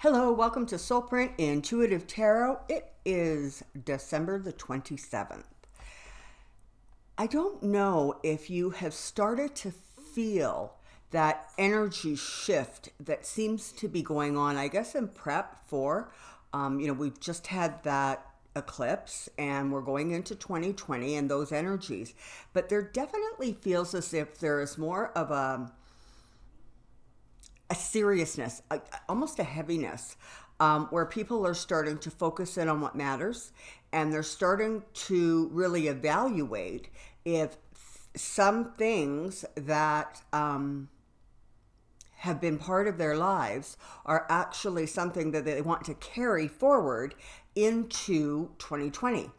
Hello, welcome to Soulprint Intuitive Tarot. It is December the 27th. I don't know if you have started to feel that energy shift that seems to be going on, I guess, in prep for, we've just had that eclipse and we're going into 2020 and those energies. But there definitely feels as if there is more of a seriousness, almost a heaviness, where people are starting to focus in on what matters, and they're starting to really evaluate if some things that have been part of their lives are actually something that they want to carry forward into 2020.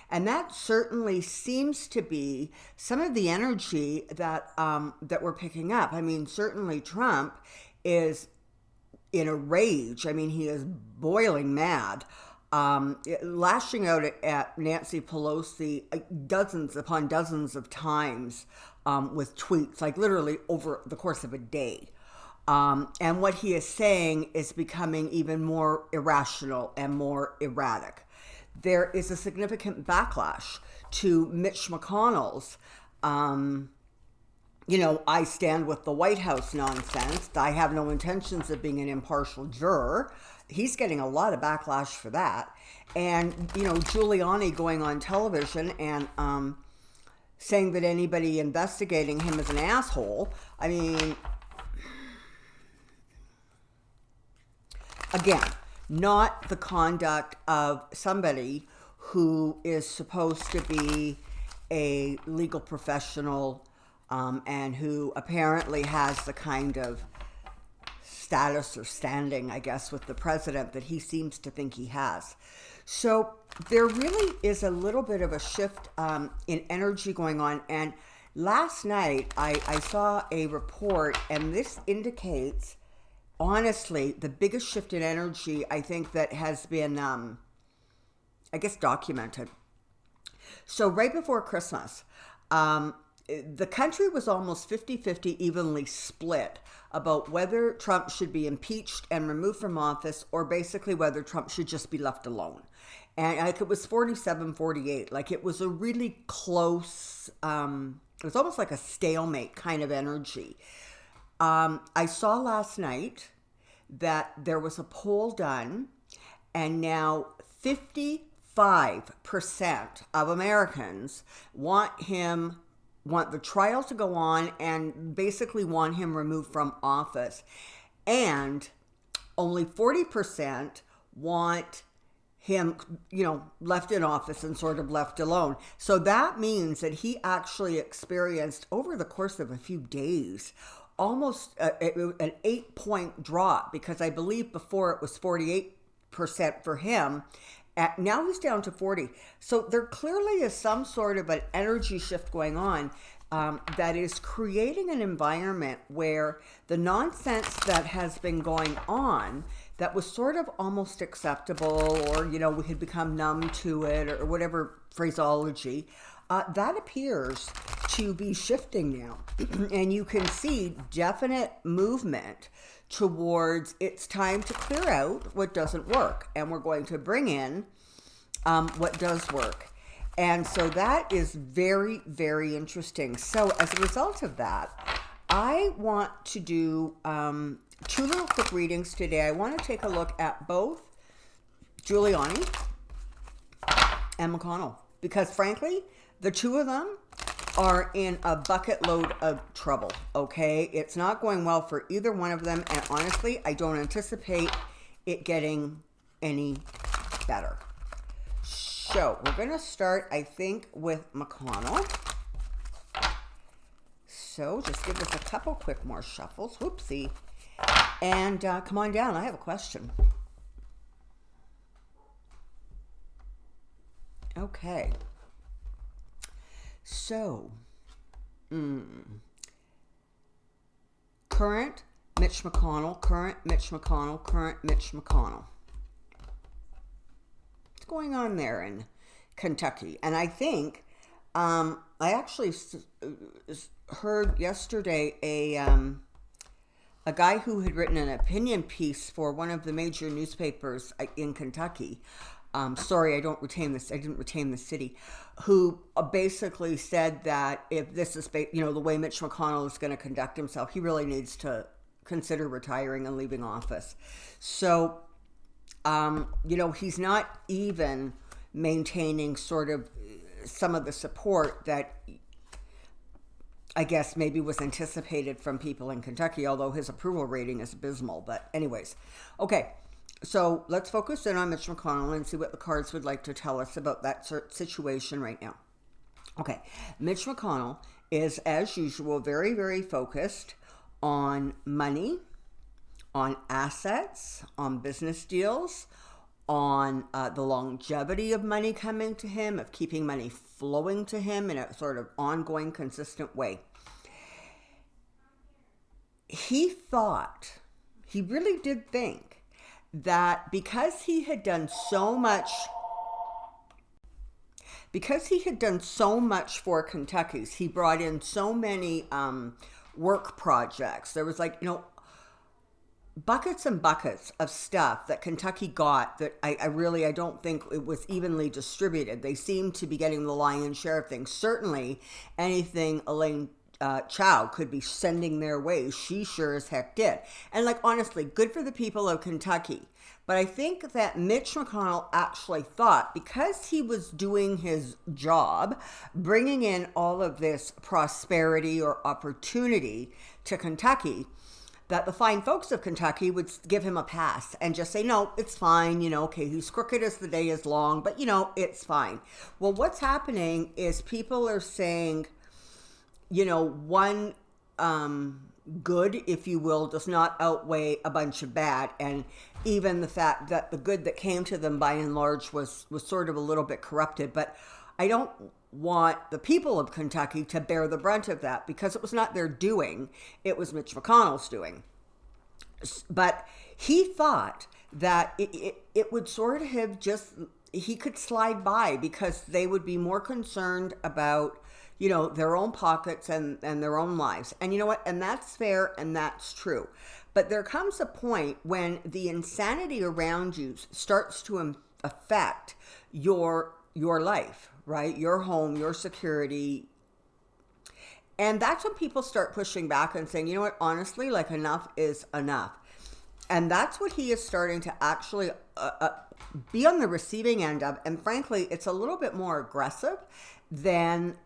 And that certainly seems to be some of the energy that that we're picking up. I mean, certainly Trump is in a rage. I mean, he is boiling mad, lashing out at Nancy Pelosi dozens upon dozens of times with tweets, like literally over the course of a day. And what he is saying is becoming even more irrational and more erratic. There is a significant backlash to Mitch McConnell's I stand with the White House nonsense. I have no intentions of being an impartial juror. He's getting a lot of backlash for that. And, Giuliani going on television and saying that anybody investigating him is an asshole. I mean, again, not the conduct of somebody who is supposed to be a legal professional, and who apparently has the kind of status or standing, I guess, with the president that he seems to think he has. So there really is a little bit of a shift in energy going on. And last night I saw a report, and this indicates, honestly, the biggest shift in energy I think that has been, documented. So right before Christmas, the country was almost 50-50 evenly split about whether Trump should be impeached and removed from office, or basically whether Trump should just be left alone. And like it was 47-48. Like it was a really close, it was almost like a stalemate kind of energy. I saw last night that there was a poll done, and now 55% of Americans want the trial to go on and basically want him removed from office. And only 40% want him, left in office and sort of left alone. So that means that he actually experienced, over the course of a few days, almost an 8-point drop, because I believe before it was 48% for him. Now he's down to 40. So there clearly is some sort of an energy shift going on that is creating an environment where the nonsense that has been going on that was sort of almost acceptable, or, we had become numb to it, or whatever phraseology, that appears to be shifting now. And you can see definite movement towards it's time to clear out what doesn't work, and we're going to bring in what does work. And so that is very, very interesting. So as a result of that, I want to do 2 little quick readings today. I want to take a look at both Giuliani and McConnell, because frankly, the two of them are in a bucket load of trouble, okay? It's not going well for either one of them, and honestly, I don't anticipate it getting any better. So we're going to start, I think, with McConnell. So just give us a couple quick more shuffles. Whoopsie. And come on down. I have a question. Okay. So, current Mitch McConnell, current Mitch McConnell, current Mitch McConnell. What's going on there in Kentucky? And I think I actually heard yesterday a a guy who had written an opinion piece for one of the major newspapers in Kentucky. Sorry, I didn't retain the city, who basically said that if this is, the way Mitch McConnell is going to conduct himself, he really needs to consider retiring and leaving office. So, he's not even maintaining sort of some of the support that I guess maybe was anticipated from people in Kentucky, although his approval rating is abysmal. But anyways, okay. So let's focus in on Mitch McConnell and see what the cards would like to tell us about that situation right now. Okay, Mitch McConnell is, as usual, very, very focused on money, on assets, on business deals, on the longevity of money coming to him, of keeping money flowing to him in a sort of ongoing, consistent way. He really did think that because he had done so much for Kentucky's, he brought in so many work projects. There was buckets and buckets of stuff that Kentucky got that I don't think it was evenly distributed. They seemed to be getting the lion's share of things. Certainly anything Elaine Chao could be sending their way, she sure as heck did. And honestly, good for the people of Kentucky. But I think that Mitch McConnell actually thought, because he was doing his job, bringing in all of this prosperity or opportunity to Kentucky, that the fine folks of Kentucky would give him a pass and just say, no, it's fine. Okay, he's crooked as the day is long, but it's fine. Well, what's happening is people are saying, one good, if you will, does not outweigh a bunch of bad. And even the fact that the good that came to them by and large was sort of a little bit corrupted. But I don't want the people of Kentucky to bear the brunt of that, because it was not their doing. It was Mitch McConnell's doing. But he thought that it would sort of he could slide by, because they would be more concerned about their own pockets and their own lives. And you know what? And that's fair and that's true. But there comes a point when the insanity around you starts to affect your life, right? Your home, your security. And that's when people start pushing back and saying, you know what? Honestly, enough is enough. And that's what he is starting to actually be on the receiving end of. And frankly, it's a little bit more aggressive than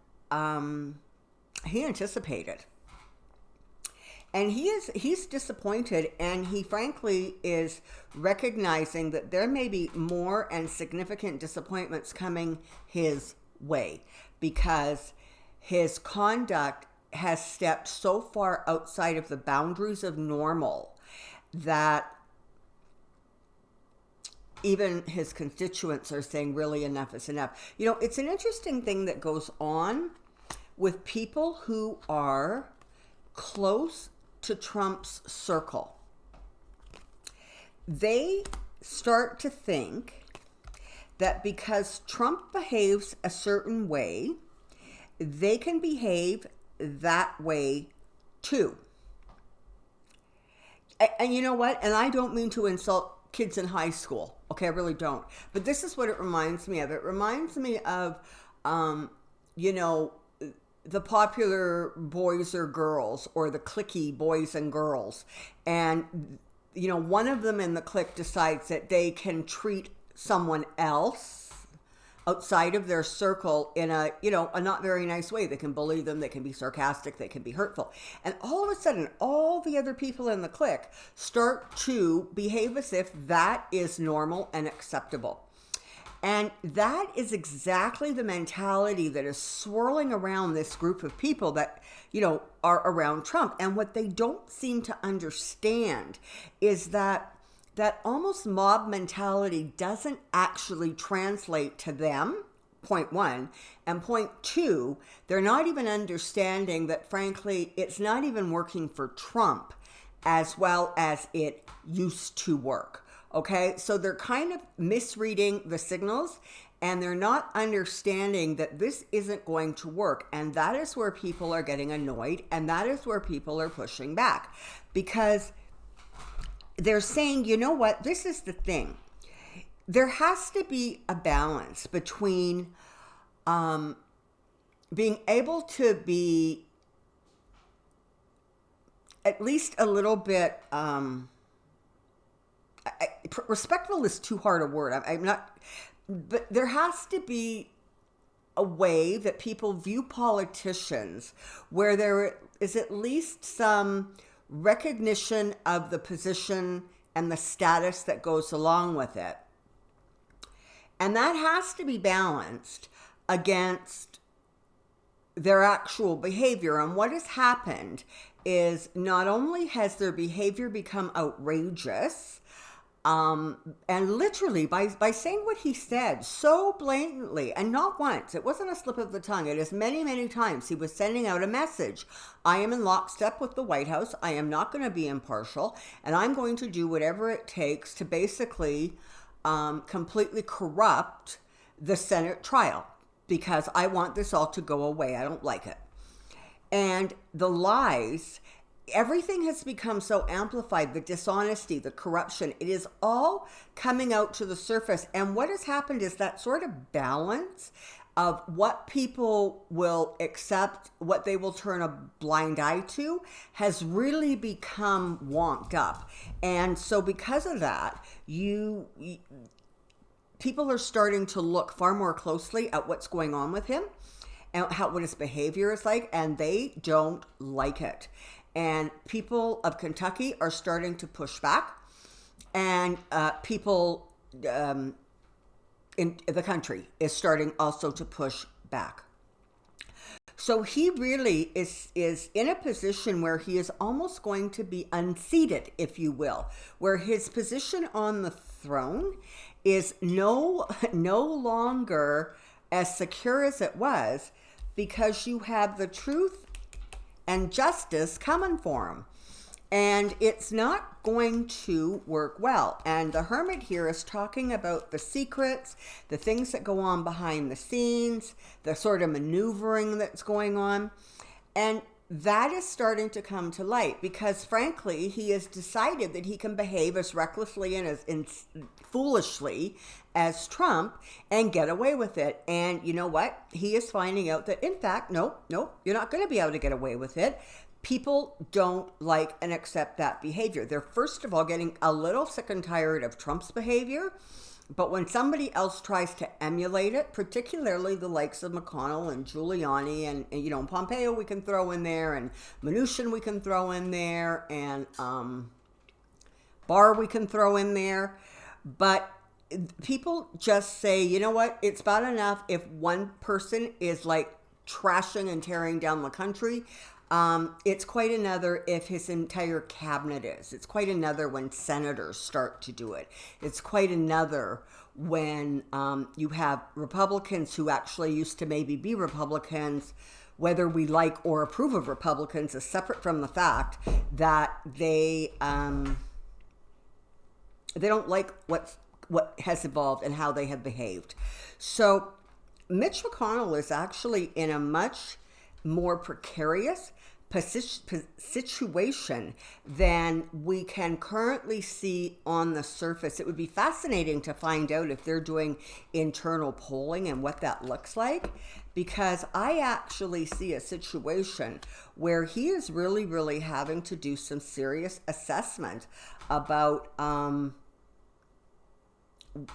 he anticipated. And he's disappointed, and he frankly is recognizing that there may be more and significant disappointments coming his way, because his conduct has stepped so far outside of the boundaries of normal that even his constituents are saying, really, enough is enough. It's an interesting thing that goes on with people who are close to Trump's circle. They start to think that because Trump behaves a certain way, they can behave that way too. And you know what? And I don't mean to insult kids in high school. Okay, I really don't. But this is what it reminds me of. It reminds me of, the popular boys or girls, or the cliquey boys and girls. And, one of them in the clique decides that they can treat someone else outside of their circle in a not very nice way. They can bully them, they can be sarcastic, they can be hurtful. And all of a sudden, all the other people in the clique start to behave as if that is normal and acceptable. And that is exactly the mentality that is swirling around this group of people that, are around Trump. And what they don't seem to understand is that almost mob mentality doesn't actually translate to them, point one. And point two, they're not even understanding that, frankly, it's not even working for Trump as well as it used to work. Okay, so they're kind of misreading the signals, and they're not understanding that this isn't going to work. And that is where people are getting annoyed, and that is where people are pushing back, because they're saying, you know what, this is the thing. There has to be a balance between being able to be at least a little bit, respectful is too hard a word. I'm not, but there has to be a way that people view politicians where there is at least some recognition of the position and the status that goes along with it. And that has to be balanced against their actual behavior. And what has happened is not only has their behavior become outrageous, and literally by saying what he said so blatantly, and not once, it wasn't a slip of the tongue, it is many, many times he was sending out a message. I am in lockstep with the White House. I am not going to be impartial, and I'm going to do whatever it takes to basically completely corrupt the Senate trial, because I want this all to go away. I don't like it. And the lies, everything has become so amplified, the dishonesty, the corruption, it is all coming out to the surface. And what has happened is that sort of balance of what people will accept, what they will turn a blind eye to, has really become wonked up. And so because of that, people are starting to look far more closely at what's going on with him and what his behavior is like, and they don't like it. And people of Kentucky are starting to push back, and people in the country is starting also to push back. So he really is in a position where he is almost going to be unseated, if you will, where his position on the throne is no longer as secure as it was, because you have the truth and justice coming for him. And it's not going to work well. And the hermit here is talking about the secrets, the things that go on behind the scenes, the sort of maneuvering that's going on. And that is starting to come to light, because frankly, he has decided that he can behave as recklessly and as foolishly as Trump and get away with it. And you know what? He is finding out that, in fact, nope, you're not going to be able to get away with it. People don't like and accept that behavior. They're, first of all, getting a little sick and tired of Trump's behavior. But when somebody else tries to emulate it, particularly the likes of McConnell and Giuliani and Pompeo we can throw in there, and Mnuchin we can throw in there, and Barr we can throw in there. But people just say, you know what, it's bad enough if one person is like trashing and tearing down the country. It's quite another if his entire cabinet is. It's quite another when senators start to do it. It's quite another when you have Republicans who actually used to maybe be Republicans. Whether we like or approve of Republicans is separate from the fact that they don't like what has evolved and how they have behaved. So Mitch McConnell is actually in a much more precarious situation than we can currently see on the surface. It would be fascinating to find out if they're doing internal polling and what that looks like, because I actually see a situation where he is really, really having to do some serious assessment about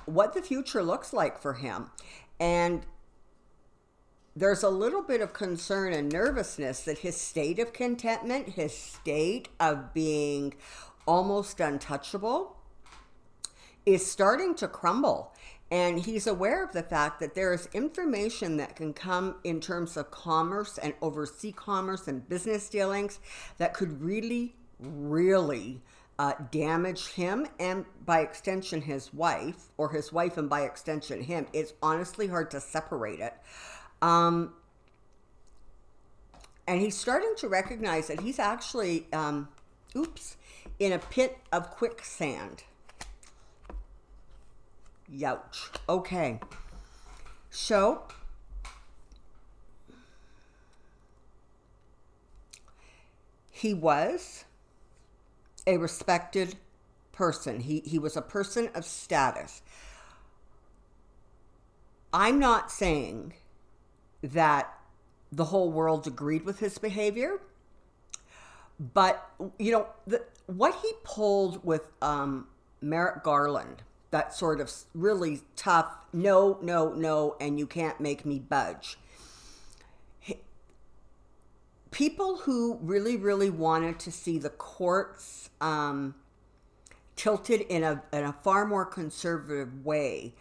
what the future looks like for him. And there's a little bit of concern and nervousness that his state of contentment, his state of being almost untouchable, is starting to crumble. And he's aware of the fact that there is information that can come in terms of commerce and overseas commerce and business dealings that could really, really damage him, and by extension his wife, or his wife and by extension him. It's honestly hard to separate it. And he's starting to recognize that he's actually, in a pit of quicksand. Youch. Okay. So he was a respected person. He was a person of status. I'm not saying that the whole world agreed with his behavior, but what he pulled with Merrick Garland, that sort of really tough, no, no, no, and you can't make me budge. People who really, really wanted to see the courts tilted in a far more conservative way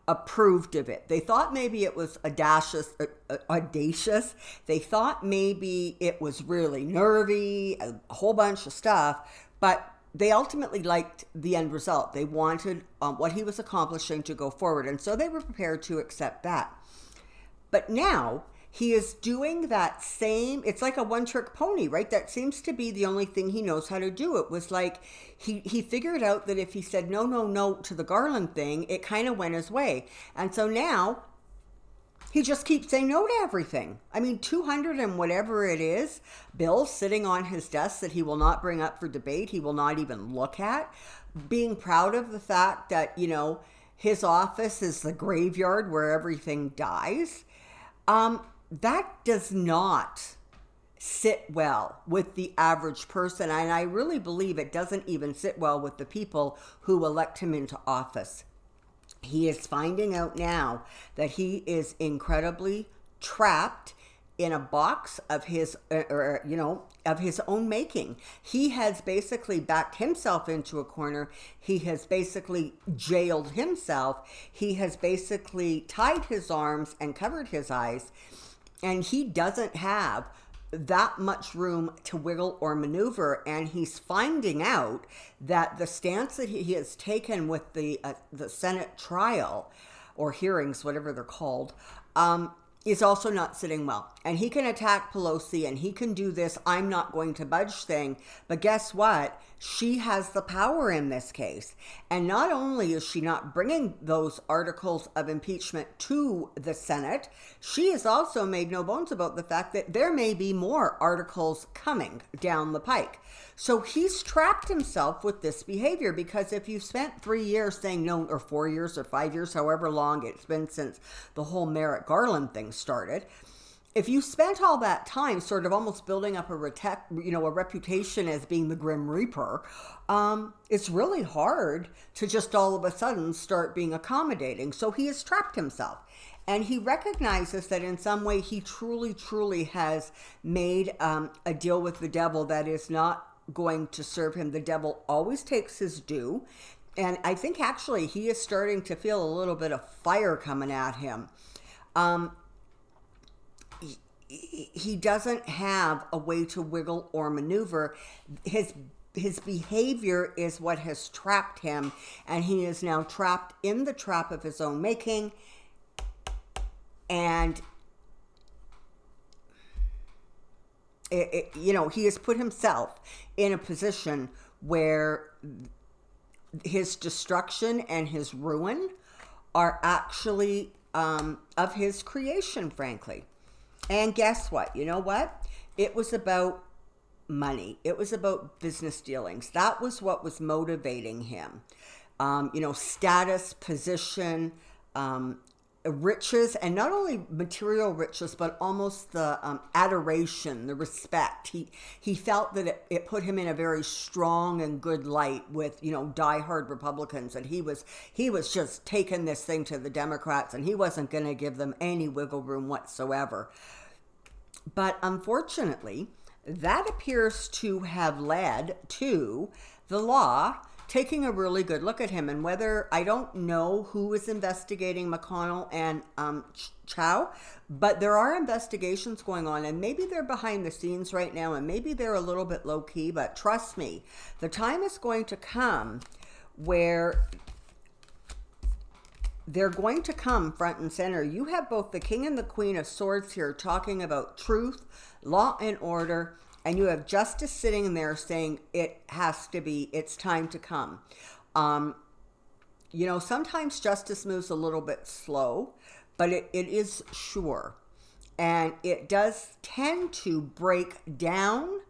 approved of it. They thought maybe it was audacious. They thought maybe it was really nervy, a whole bunch of stuff, but they ultimately liked the end result. They wanted what he was accomplishing to go forward, and so they were prepared to accept that. But now he is doing that same, it's like a one-trick pony, right? That seems to be the only thing he knows how to do. It was like he figured out that if he said no, no, no to the Garland thing, it kind of went his way. And so now he just keeps saying no to everything. I mean, 200 and whatever it is, bills sitting on his desk that he will not bring up for debate, he will not even look at. Being proud of the fact that, his office is the graveyard where everything dies. That does not sit well with the average person, and I really believe it doesn't even sit well with the people who elect him into office. He is finding out now that he is incredibly trapped in a box of his, of his own making. He has basically backed himself into a corner. He has basically jailed himself. He has basically tied his arms and covered his eyes. And he doesn't have that much room to wiggle or maneuver. And he's finding out that the stance that he has taken with the Senate trial or hearings, whatever they're called, is also not sitting well. And he can attack Pelosi and he can do this "I'm not going to budge" thing. But guess what? She has the power in this case. And not only is she not bringing those articles of impeachment to the Senate, she has also made no bones about the fact that there may be more articles coming down the pike. So he's trapped himself with this behavior, because if you've spent 3 years saying no, or 4 years or 5 years, however long it's been since the whole Merrick Garland thing started, if you spent all that time sort of almost building up a reputation as being the Grim Reaper, it's really hard to just all of a sudden start being accommodating. So he has trapped himself. And he recognizes that in some way he truly, truly has made a deal with the devil that is not going to serve him. The devil always takes his due. And I think actually he is starting to feel a little bit of fire coming at him. He doesn't have a way to wiggle or maneuver. His behavior is what has trapped him, and he is now trapped in the trap of his own making. And he has put himself in a position where his destruction and his ruin are actually of his creation, frankly. And guess what? You know what? It was about money. It was about business dealings. That was what was motivating him. Status, position, riches, and not only material riches, but almost the adoration, the respect. He felt that it put him in a very strong and good light with, diehard Republicans, and he was just taking this thing to the Democrats, and he wasn't going to give them any wiggle room whatsoever. But unfortunately, that appears to have led to the law taking a really good look at him. And whether, I don't know who is investigating McConnell and Chow, but there are investigations going on, and maybe they're behind the scenes right now, and maybe they're a little bit low key, but trust me, the time is going to come where they're going to come front and center. You have both the King and the Queen of Swords here talking about truth, law and order, and you have justice sitting there saying it's time to come. Sometimes justice moves a little bit slow, but it is sure. And it does tend to break down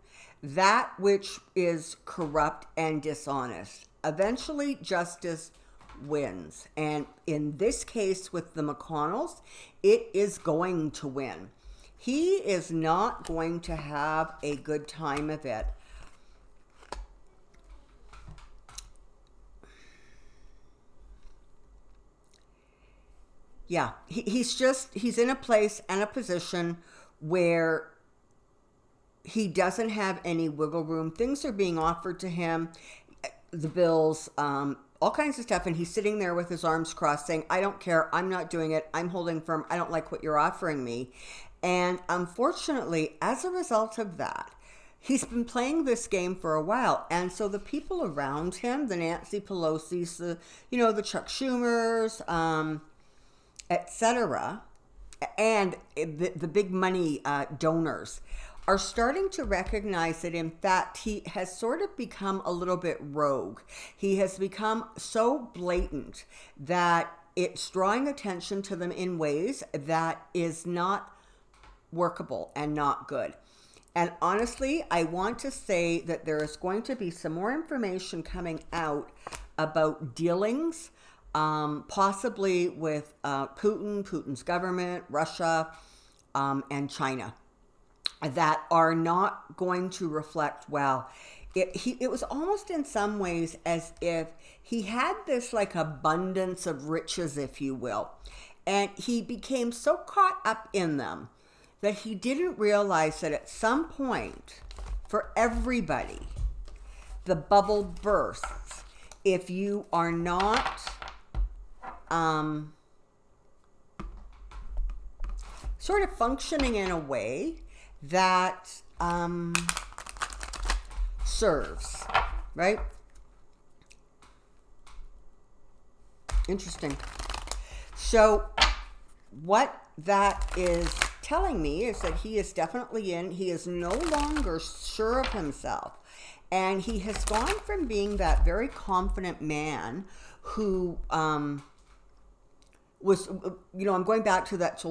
that which is corrupt and dishonest. Eventually, justice wins. And in this case with the McConnells, it is going to win. He is not going to have a good time of it. Yeah, he's in a place and a position where he doesn't have any wiggle room. Things are being offered to him, the bills, all kinds of stuff. And he's sitting there with his arms crossed saying, I don't care. I'm not doing it. I'm holding firm. I don't like what you're offering me. And unfortunately, as a result of that, he's been playing this game for a while. And so the people around him, the Nancy Pelosi's, the Chuck Schumers, etc., and the big money donors are starting to recognize that, in fact, he has sort of become a little bit rogue. He has become so blatant that it's drawing attention to them in ways that is not workable and not good. And honestly, I want to say that there is going to be some more information coming out about dealings, possibly with Putin's government, Russia, and China, that are not going to reflect well. It was almost in some ways as if he had this like abundance of riches, if you will, and he became so caught up in them that he didn't realize that at some point, for everybody, the bubble bursts if you are not sort of functioning in a way that serves, right? Interesting. So what that is telling me is that he is definitely he is no longer sure of himself. And he has gone from being that very confident man who was, I'm going back to that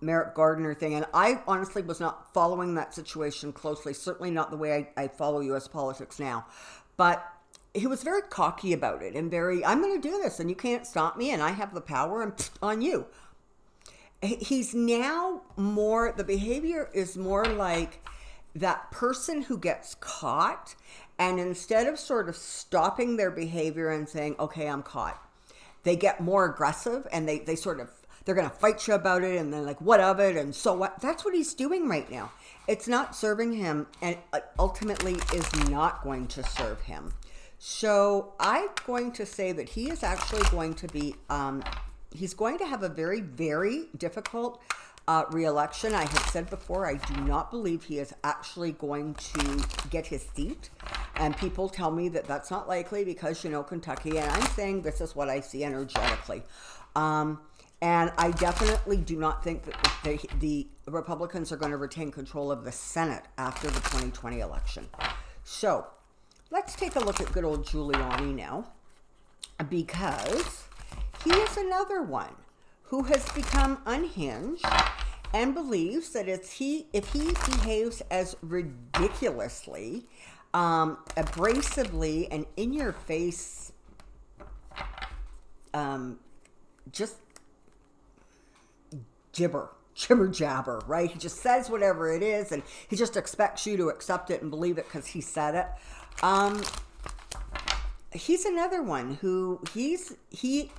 Merrick Gardner thing, and I honestly was not following that situation closely, certainly not the way I follow U.S. politics now, but he was very cocky about it and I'm going to do this and you can't stop me and I have the power and on you. He's now the behavior is more like that person who gets caught, and instead of sort of stopping their behavior and saying, okay, I'm caught, they get more aggressive and they're going to fight you about it, and they're like, what of it, and so what? That's what he's doing right now. It's not serving him, and ultimately is not going to serve him. So I'm going to say that he is actually going to be, he's going to have a very, very difficult re-election. I have said before, I do not believe he is actually going to get his seat. And people tell me that that's not likely because, Kentucky. And I'm saying this is what I see energetically. And I definitely do not think that the Republicans are going to retain control of the Senate after the 2020 election. So let's take a look at good old Giuliani now, because he is another one who has become unhinged and believes that if he behaves as ridiculously, abrasively, and in your face, just jibber jabber, right? He just says whatever it is, and he just expects you to accept it and believe it because he said it. He's another one who he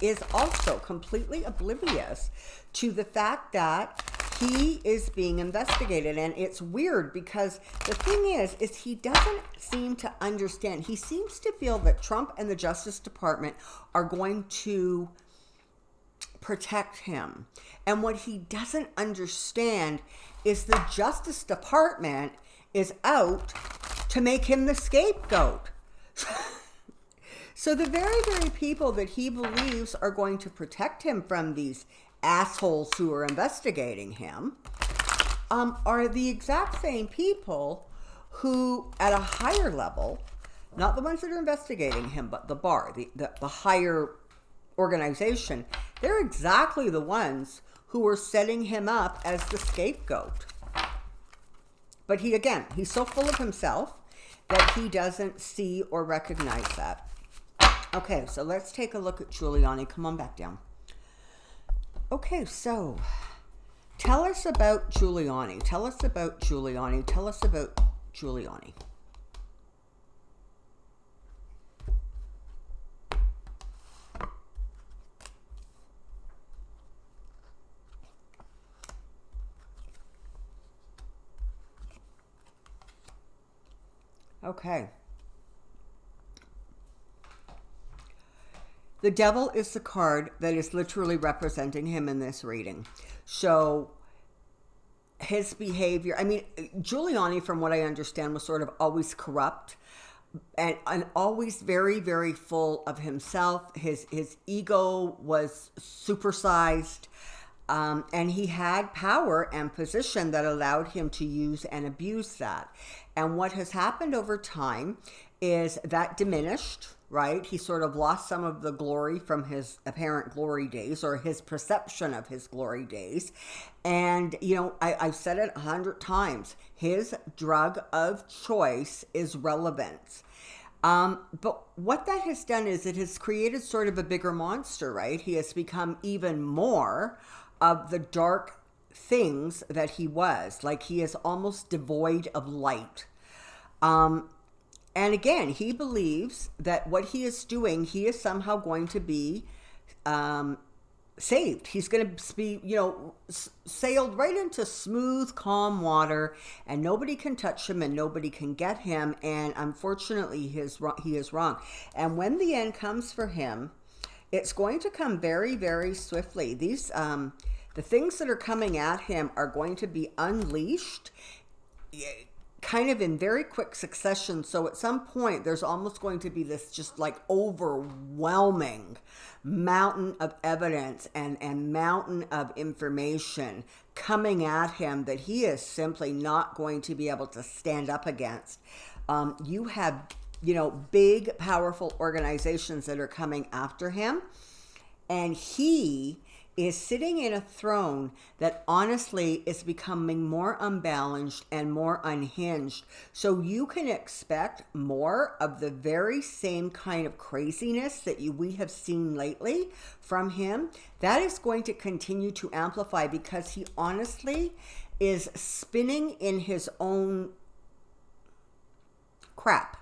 is also completely oblivious to the fact that he is being investigated. And it's weird because the thing is he doesn't seem to understand. He seems to feel that Trump and the Justice Department are going to protect him. And what he doesn't understand is the Justice Department is out to make him the scapegoat. So the very, very people that he believes are going to protect him from these assholes who are investigating him are the exact same people who, at a higher level, not the ones that are investigating him, but the bar, the higher organization, they're exactly the ones who were setting him up as the scapegoat. But he's so full of himself that he doesn't see or recognize that. Okay, so let's take a look at Giuliani. Come on back down. Okay, so tell us about Giuliani. Tell us about Giuliani. Tell us about Giuliani. Okay. The devil is the card that is literally representing him in this reading. So his behavior, I mean, Giuliani, from what I understand, was sort of always corrupt and always very, very full of himself. His ego was supersized. And he had power and position that allowed him to use and abuse that. And what has happened over time is that diminished, right? He sort of lost some of the glory from his apparent glory days, or his perception of his glory days. And, I've said it 100 times, his drug of choice is relevance. But what that has done is it has created sort of a bigger monster, right? He has become even more of the dark things that he was. Like, he is almost devoid of light. And again, he believes that what he is doing, he is somehow going to be saved. He's going to be, sailed right into smooth, calm water, and nobody can touch him and nobody can get him. And unfortunately, he is wrong. And when the end comes for him, it's going to come very, very swiftly. These, the things that are coming at him are going to be unleashed kind of in very quick succession. So at some point, there's almost going to be this just like overwhelming mountain of evidence and mountain of information coming at him that he is simply not going to be able to stand up against. You have, big, powerful organizations that are coming after him. And he is sitting in a throne that honestly is becoming more unbalanced and more unhinged. So you can expect more of the very same kind of craziness that we have seen lately from him. That is going to continue to amplify because he honestly is spinning in his own crap.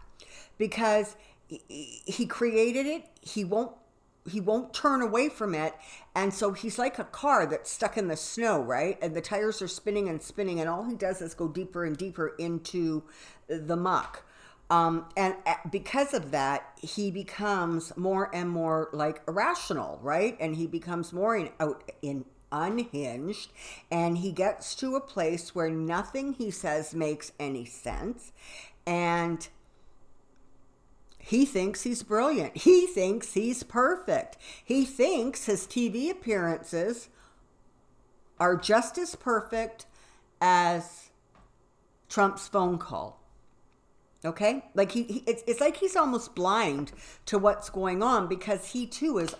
Because he created it, he won't turn away from it. And so he's like a car that's stuck in the snow, right? And the tires are spinning and spinning, and all he does is go deeper and deeper into the muck. And because of that, he becomes more and more like irrational, right? And he becomes more unhinged, and he gets to a place where nothing he says makes any sense. And he thinks he's brilliant. He thinks he's perfect. He thinks his TV appearances are just as perfect as Trump's phone call. Okay? Like it's like he's almost blind to what's going on because he too is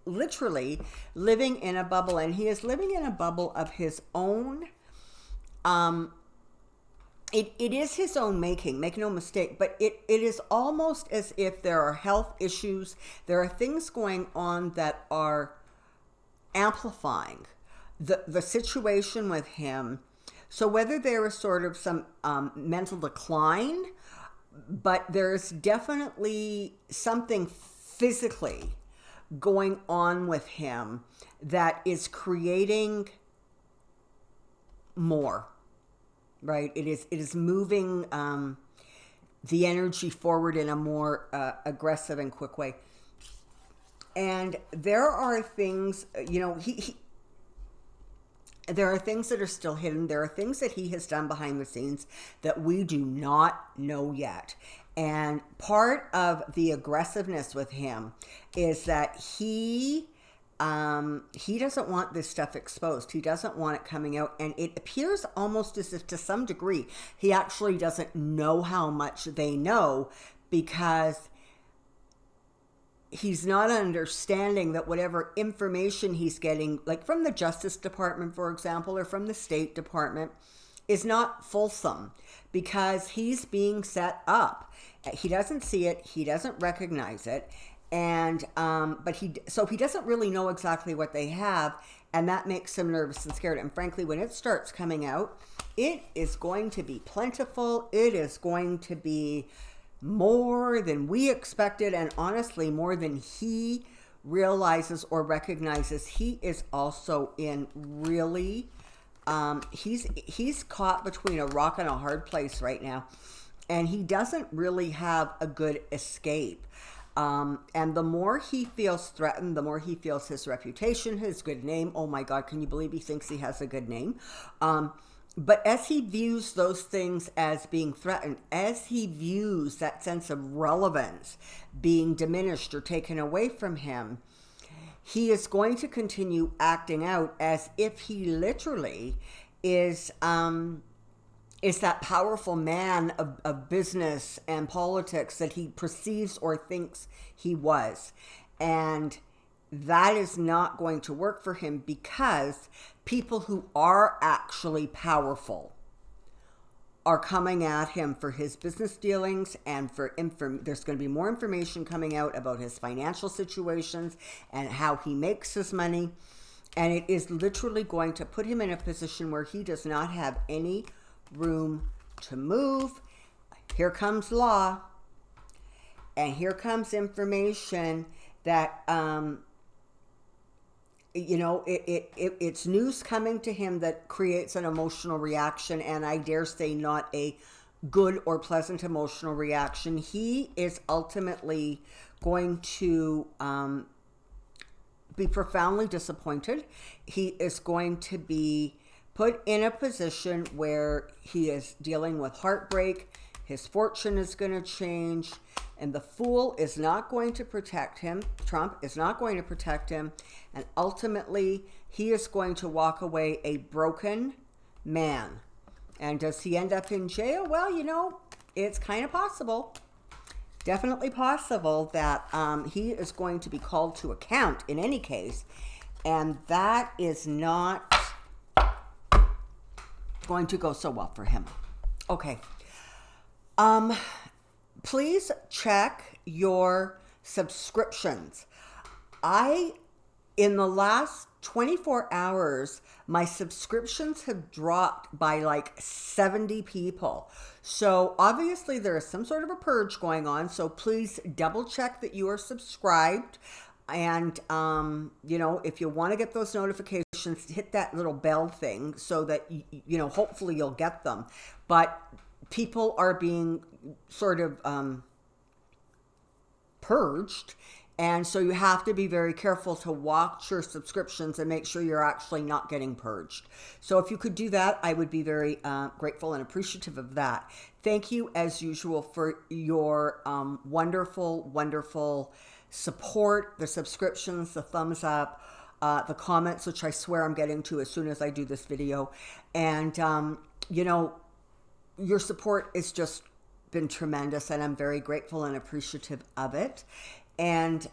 literally living in a bubble, and he is living in a bubble of his own. It is his own making, make no mistake, but it is almost as if there are health issues, there are things going on that are amplifying the situation with him. So whether there is sort of some mental decline, but there's definitely something physically going on with him that is creating more. Right, it is moving the energy forward in a more aggressive and quick way. And there are things, there are things that are still hidden. There are things that he has done behind the scenes that we do not know yet. And part of the aggressiveness with him is that he doesn't want this stuff exposed. He doesn't want it coming out. And it appears almost as if to some degree, he actually doesn't know how much they know because he's not understanding that whatever information he's getting, like from the Justice Department, for example, or from the State Department, is not fulsome because he's being set up. He doesn't see it. He doesn't recognize it. And, so he doesn't really know exactly what they have. And that makes him nervous and scared. And frankly, when it starts coming out, it is going to be plentiful. It is going to be more than we expected. And honestly, more than he realizes or recognizes. He is also in really, he's caught between a rock and a hard place right now. And he doesn't really have a good escape. And the more he feels threatened, the more he feels his reputation, his good name. Oh my God, can you believe he thinks he has a good name? But as he views those things as being threatened, as he views that sense of relevance being diminished or taken away from him, he is going to continue acting out as if he literally is that powerful man of business and politics that he perceives or thinks he was. And that is not going to work for him because people who are actually powerful are coming at him for his business dealings and for there's going to be more information coming out about his financial situations and how he makes his money. And it is literally going to put him in a position where he does not have any room to move. Here comes law, and here comes information that it's news coming to him that creates an emotional reaction, and I dare say not a good or pleasant emotional reaction. He is ultimately going to be profoundly disappointed. He is going to be put in a position where he is dealing with heartbreak. His fortune is going to change, and the fool is not going to protect him. Trump is not going to protect him, and ultimately he is going to walk away a broken man. And does he end up in jail? Well, it's kind of possible. Definitely possible that he is going to be called to account in any case, and that is not going to go so well for him. Okay. Please check your subscriptions. In the last 24 hours, my subscriptions have dropped by like 70 people. So obviously there is some sort of a purge going on. So please double check that you are subscribed. And, if you want to get those notifications, hit that little bell thing so that, hopefully you'll get them. But people are being sort of purged. And so you have to be very careful to watch your subscriptions and make sure you're actually not getting purged. So if you could do that, I would be very grateful and appreciative of that. Thank you, as usual, for your wonderful, wonderful support, the subscriptions, the thumbs up, the comments, which I swear I'm getting to as soon as I do this video. And, your support has just been tremendous, and I'm very grateful and appreciative of it. And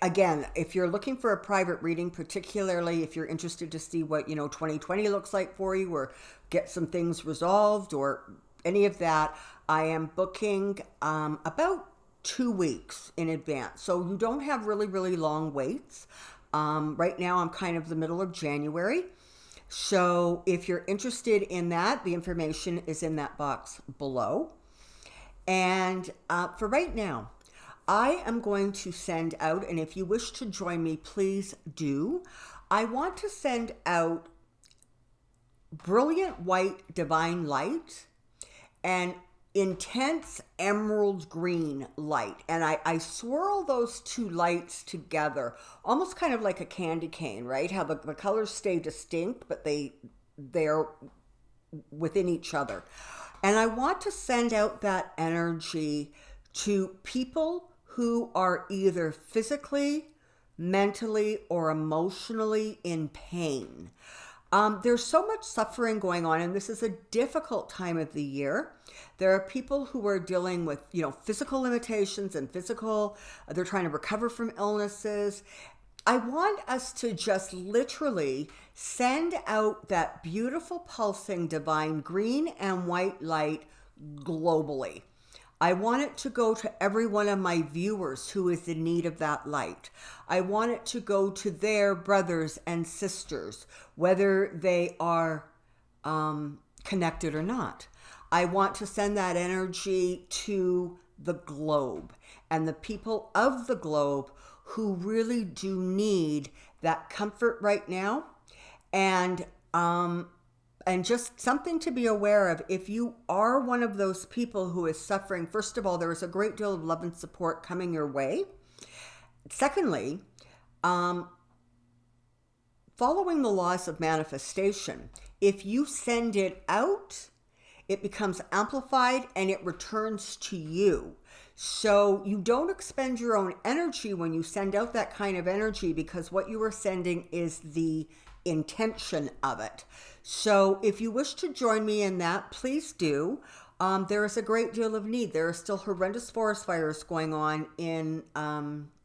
again, if you're looking for a private reading, particularly if you're interested to see what 2020 looks like for you, or get some things resolved, or any of that, I am booking about 2 weeks in advance, so you don't have really, really long waits. Right now, I'm kind of the middle of January. So if you're interested in that, the information is in that box below. And for right now, I am going to send out, and if you wish to join me, please do. I want to send out brilliant white divine light and intense emerald green light. And I swirl those two lights together, almost kind of like a candy cane, right? How the colors stay distinct, but they're within each other. And I want to send out that energy to people who are either physically, mentally, or emotionally in pain. There's so much suffering going on, and this is a difficult time of the year. There are people who are dealing with, physical limitations and they're trying to recover from illnesses. I want us to just literally send out that beautiful pulsing divine green and white light globally. I want it to go to every one of my viewers who is in need of that light. I want it to go to their brothers and sisters, whether they are connected or not. I want to send that energy to the globe and the people of the globe who really do need that comfort right now, and just something to be aware of. If you are one of those people who is suffering, first of all, there is a great deal of love and support coming your way. Secondly, following the laws of manifestation, if you send it out, it becomes amplified and it returns to you. So you don't expend your own energy when you send out that kind of energy, because what you are sending is the intention of it. So if you wish to join me in that, please do. There is a great deal of need. There are still horrendous forest fires going on in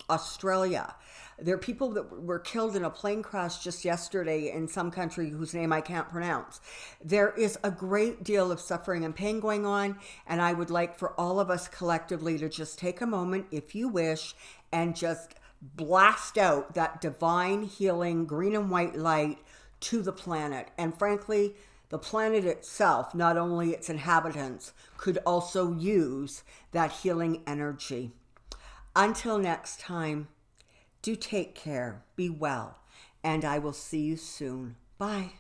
Australia. There are people that were killed in a plane crash just yesterday in some country whose name I can't pronounce. There is a great deal of suffering and pain going on, and I would like for all of us collectively to just take a moment, if you wish, and just blast out that divine healing green and white light to the planet. And frankly, the planet itself, not only its inhabitants, could also use that healing energy. Until next time, do take care, be well, and I will see you soon. Bye.